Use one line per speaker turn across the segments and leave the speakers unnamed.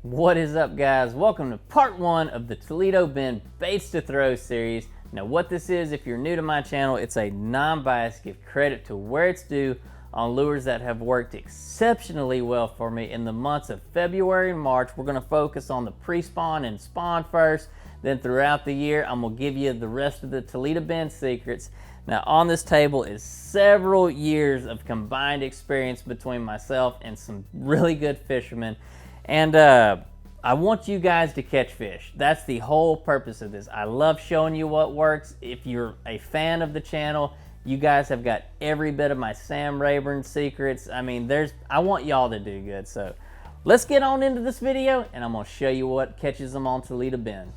What is up, guys? Welcome to part one of the Toledo Bend Baits to Throw series. Now what this is, if you're new to my channel, it's a non-biased give credit to where it's due on lures that have worked exceptionally well for me in the months of February and March. We're going to focus on the pre-spawn and spawn first. Then throughout the year, I'm going to give you the rest of the Toledo Bend secrets. Now on this table is several years of combined experience between myself and some really good fishermen. And I want you guys to catch fish. That's the whole purpose of this. I love showing you what works. If you're a fan of the channel, you guys have got every bit of my Sam Rayburn secrets. I mean, I want y'all to do good. So let's get on into this video and I'm gonna show you what catches them on Toledo Bend.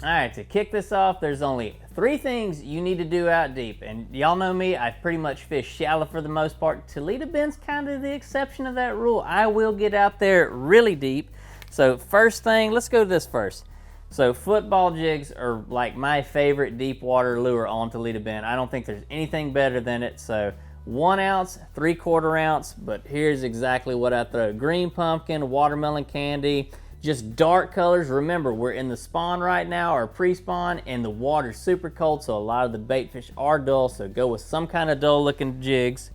All right, to kick this off, there's only 3 things you need to do out deep. And y'all know me, I pretty much fish shallow for the most part. Toledo Bend's kind of the exception of that rule. I will get out there really deep. So first thing, let's go to this first. So football jigs are like my favorite deep water lure on Toledo Bend. I don't think there's anything better than it. So 1 ounce, 3/4 ounce, but here's exactly what I throw. Green pumpkin, watermelon candy, just dark colors. Remember, we're in the spawn right now, or pre-spawn, and the water's super cold, so a lot of the bait fish are dull, so go with some kind of dull looking jigs.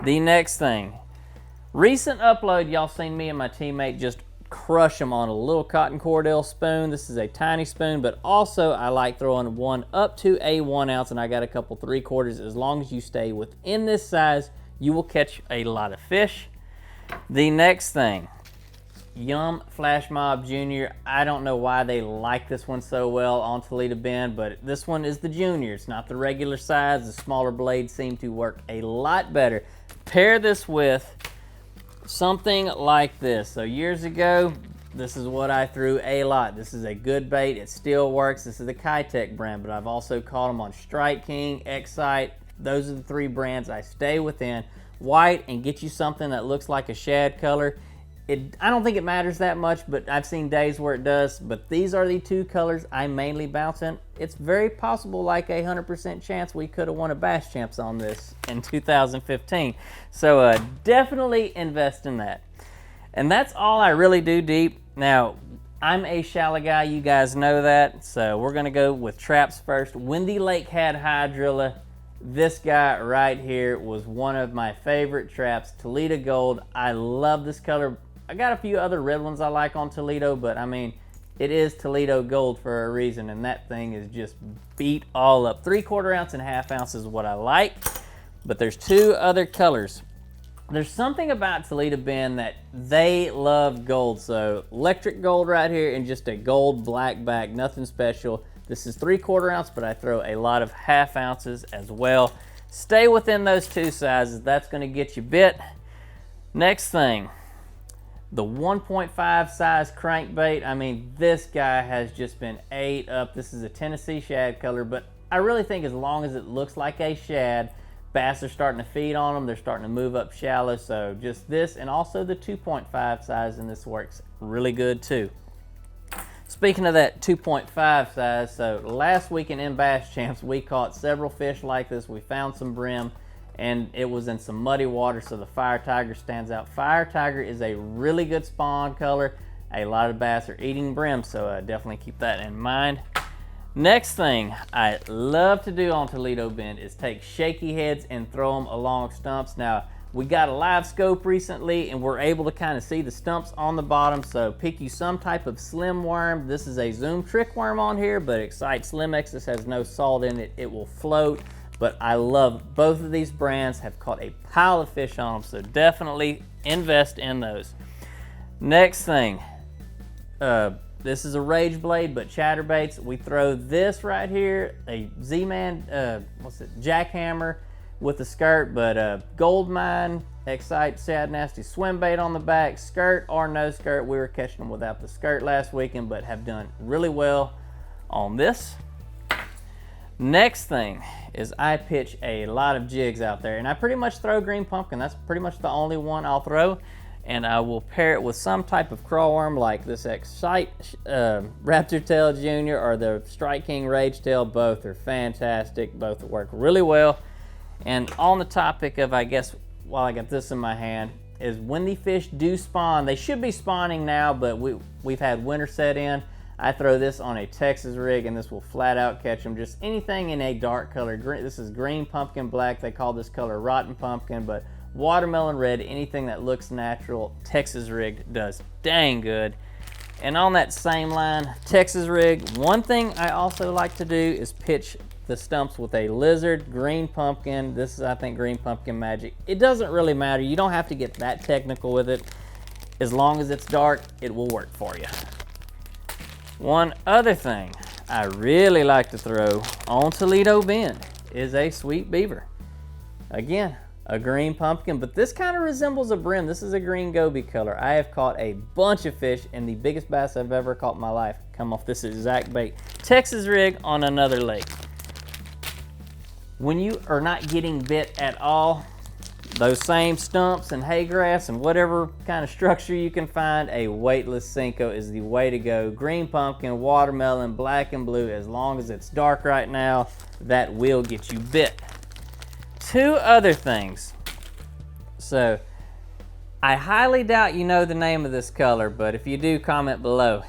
The next thing, recent upload, y'all seen me and my teammate just crush them on a little cotton cordell spoon. This is a tiny spoon, but also I like throwing one up to a 1 ounce, and I got a couple 3/4. As long as you stay within this size, you will catch a lot of fish. The next thing, Yum Flash Mob Junior. I don't know why they like this one so well on Toledo Bend, but this one is the junior. It's not the regular size. The smaller blades seem to work a lot better. Pair this with something like this. So years ago, this is what I threw a lot. This is a good bait. It still works. This is the Kitech brand, but I've also caught them on Strike King, Excite. Those are the 3 brands I stay within. White, and get you something that looks like a shad color. I don't think it matters that much, but I've seen days where it does. But these are the 2 colors I mainly bounce in. It's very possible, like 100% chance, we could have won a Bass Champs on this in 2015. So definitely invest in that. And that's all I really do deep. Now, I'm a shallow guy, you guys know that. So we're gonna go with traps first. Windy Lake had Hydrilla. This guy right here was one of my favorite traps, Toledo Gold. I love this color. I got a few other red ones I like on Toledo, but I mean, it is Toledo Gold for a reason, and that thing is just beat all up. 3/4 ounce and 1/2 ounce is what I like, but there's 2 other colors. There's something about Toledo Bend that they love gold, so electric gold right here and just a gold black back, nothing special. This is 3/4 ounce, but I throw a lot of 1/2 ounces as well. Stay within those 2 sizes. That's gonna get you bit. Next thing, the 1.5 size crankbait. I mean, this guy has just been ate up. This is a Tennessee shad color, but I really think as long as it looks like a shad, bass are starting to feed on them. They're starting to move up shallow. So just this, and also the 2.5 size, and this works really good too. Speaking of that 2.5 size, so last weekend in Bass Champs, we caught several fish like this. We found some brim, and it was in some muddy water, so the Fire Tiger stands out. Fire Tiger is a really good spawn color. A lot of bass are eating brim, so definitely keep that in mind. Next thing I love to do on Toledo Bend is take shaky heads and throw them along stumps. Now, we got a live scope recently, and we're able to kind of see the stumps on the bottom, so pick you some type of slim worm. This is a Zoom trick worm on here, but Excite Slim X. This has no salt in it. It will float. But I love both of these brands, have caught a pile of fish on them, so definitely invest in those. Next thing, this is a Rage Blade, but chatterbaits. We throw this right here, a Z-Man, jackhammer with the skirt, but Gold Mine, Excite Sad Nasty swim bait on the back, skirt or no skirt. We were catching them without the skirt last weekend, but have done really well on this. Next thing is I pitch a lot of jigs out there, and I pretty much throw green pumpkin. That's pretty much the only one I'll throw, and I will pair it with some type of crawworm like this Excite Raptor Tail Junior or the Strike King Rage Tail. Both are fantastic. Both work really well. And on the topic of, I guess, while I got this in my hand, is when the fish do spawn, they should be spawning now, but we've had winter set in. I throw this on a Texas rig and this will flat out catch them. Just anything in a dark color. This is green pumpkin black. They call this color rotten pumpkin, but watermelon red, anything that looks natural, Texas rig does dang good. And on that same line, Texas rig, one thing I also like to do is pitch the stumps with a lizard, green pumpkin. This is, I think, green pumpkin magic. It doesn't really matter. You don't have to get that technical with it. As long as it's dark, it will work for you. One other thing I really like to throw on Toledo Bend is a sweet beaver. Again, a green pumpkin, but this kind of resembles a brim. This is a green goby color. I have caught a bunch of fish, and the biggest bass I've ever caught in my life come off this exact bait. Texas rig on another lake. When you are not getting bit at all, those same stumps and hay grass and whatever kind of structure you can find, a weightless Senko is the way to go. Green pumpkin, watermelon, black and blue, as long as it's dark right now, that will get you bit. Two other things. So, I highly doubt you know the name of this color, but if you do, comment below.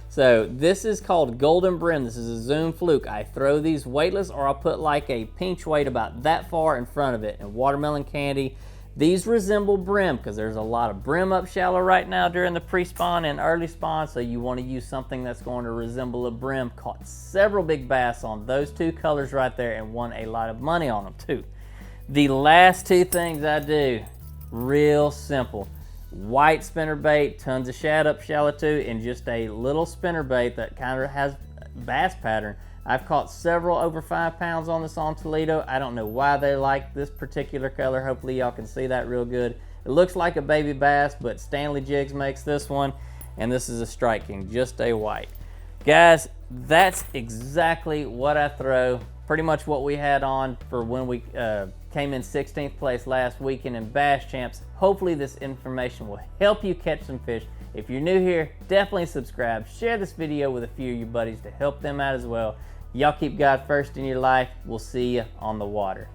So this is called golden brim. This is a zoom fluke. I throw these weightless, or I'll put like a pinch weight about that far in front of it. And watermelon candy, these resemble brim because there's a lot of brim up shallow right now during the pre-spawn and early spawn. So you want to use something that's going to resemble a brim. Caught several big bass on those two colors right there and won a lot of money on them too. The last two things I do, real simple. White spinnerbait, tons of shad up shallow too, and just a little spinnerbait that kind of has bass pattern. I've caught several over 5 pounds on this on Toledo. I don't know why they like this particular color. Hopefully y'all can see that real good. It looks like a baby bass, but Stanley Jigs makes this one, and this is a Strike King, just a white. Guys, that's exactly what I throw. Pretty much what we had on for when we came in 16th place last weekend in Bass Champs. Hopefully this information will help you catch some fish. If you're new here, definitely subscribe. Share this video with a few of your buddies to help them out as well. Y'all keep God first in your life. We'll see you on the water.